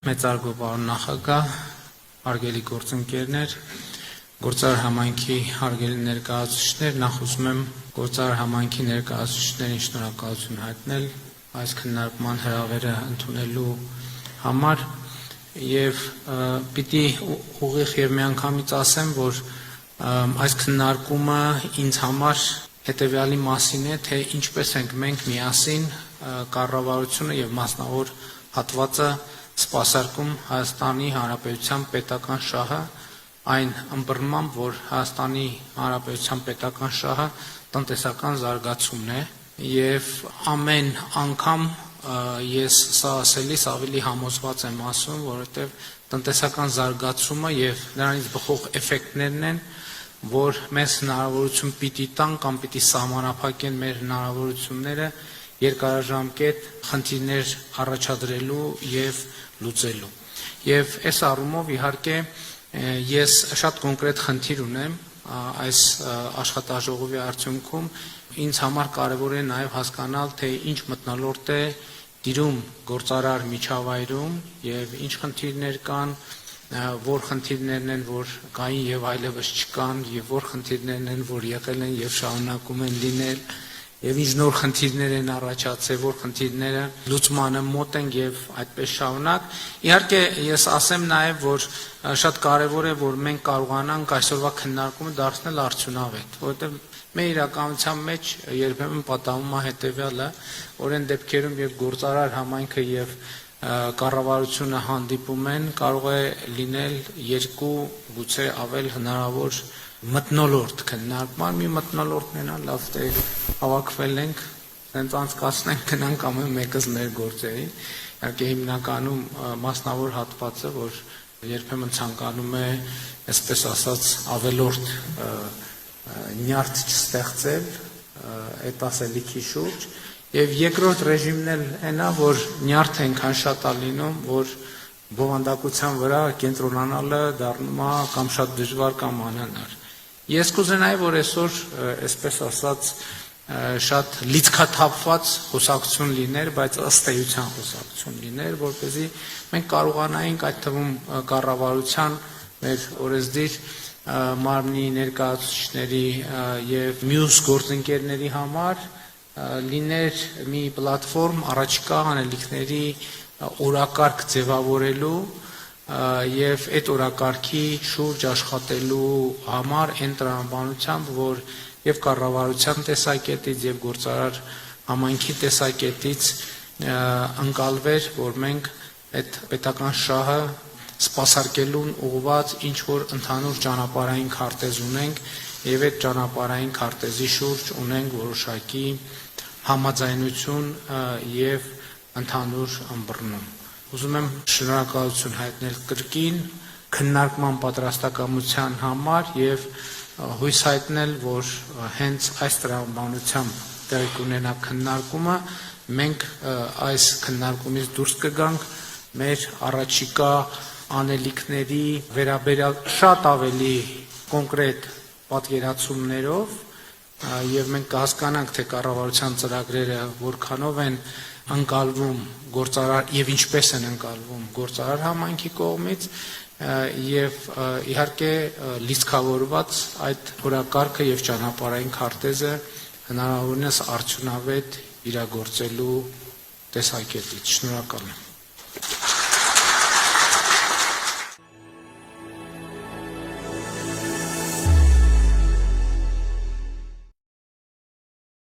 Մեծարգո պարոն նախագահ, հարգելի գործընկերներ, գործարար համայնքի հարգելի ներկայացուցիչներ, նախ ուզում եմ գործարար համայնքի ներկայացուցիչներին շնորհակալություն հայտնել այս քննարկման հրավերը ընդունելու համար եւ պիտի ուղիղ եւ միանգամից ասեմ, որ այս քննարկումը ինձ համար հետեւյալի մասին է, թե ինչպես ենք մենք միասին կառավարությունը եւ մասնավոր հատվածը սպասարկում Հայաստանի Հանրապետության պետական շահը այն ըմբռնմամբ, որ Հայաստանի Հանրապետության պետական շահը տնտեսական զարգացումն է եւ ամեն անգամ ես սա ասելիս ավելի համոզված եմ ասում, որովհետեւ տնտեսական զարգացումը եւ նրանից բխող էֆեկտներն են, որ մեզ հնարավորություն պիտի տան կամ պիտի սահմանափակեն մեր հնարավորությունները երկարաժամկետ խնդիրներ առաջադրելու եւ լուծելու։ Եվ այս առումով իհարկե ես շատ կոնկրետ խնդիր ունեմ այս աշխատաժողովի արդյունքում ինձ համար կարևոր է նաև հասկանալ, թե ինչ մթնոլորտ է տիրում գործարար միջավայրում եւ ինչ խնդիրներ կան, որ խնդիրներն են, որ կային եւ այլևս չկան, եւ որ խնդիրներն են, որ եղել են եւ շարունակում են լինել, եւ ինչ նոր խնդիրներ են առաջացել, որ խնդիրները լուծմանը մոտ են եւ այդպես շարունակ։ Իհարկե ես ասեմ նաեւ, որ շատ կարեւոր է, որ մենք կարողանանք այսօրվա քննարկումը դարձնել արդյունավետ, որովհետեւ մեր իրականության մեջ երբեմն պատահում է հետեւյալը, որ այն դեպքերում, երբ գործարար համայնքը եւ կառավարությունը հանդիպում են, կարող է լինել երկու, գուցե ավել հնարավոր մթնոլորտ քննարկման, մի մթնոլորտն է, լավ թե հավաքվել ենք, հենց անցկացնենք, գնանք ամեն մեկս մեր գործերին, իհարկե հիմնականում մասնավոր հատվածը, որ երբեմն ցանկանում է, այսպես ասած, ավելորդ նյարդ չստեղծել այդ ասելիքի շուրջ, եւ երկրորդ ռեժիմն էլ այնա, որ նյարդը այնքան շատ է լինում, որ բովանդակության վրա կենտրոնանալը դառնում է կամ շատ դժվար կամ անհնար։ Ես կուզենայի, որ այսօր, այսպես ասած, շատ լիցքաթափված խոսակցություն լիներ, բայց ըստ էության խոսակցություն լիներ, որպեսզի մենք կարողանայինք այդ թվում կառավարության մեր օրեսդիր մարմնի ներկայացուցիչների եւ մյուս գործընկերների համար լիներ մի պլատֆորմ առաջիկա անելիքների օրակարգ ձևավորելու եւ այդ օրակարգի շուրջ աշխատելու համար այն տրամաբանությամբ, որ եւ կառավարության տեսակետից եւ գործարար համայնքի տեսակետից ընկալվեր, որ մենք այդ պետական շահը սպասարկելուն ուղղված ինչ որ ընդհանուր ճանապարհային քարտեզ ունենք եւ այդ ճանապարհային քարտեզի շուրջ ունենք որոշակի համաձայնություն եւ ընդհանուր ըմբռնում։ Ուզում եմ շնորհակալություն հայտնել կրկին քննարկման պատրաստակամության համար եւ հույս հայտնել, որ հենց այս տրամաբանությամբ տեղի կունենա քննարկումը, մենք այս քննարկումից դուրս կգանք մեր առաջիկա անելիքների վերաբերյալ շատ ավելի կոնկրետ պատկերացումներով եւ մենք կհասկանանք, թե կառավարության ծրագրերը որքանով են ընկալվում գործարար եւ ինչպես են ընկալվում գործարար համայնքի կողմից եւ իհարկե լիցքավորված այդ օրակարգը եւ ճանապարհային քարտեզը հնարավորինս արդյունավետ իրագործելու տեսակետից։ Շնորհակալ եմ։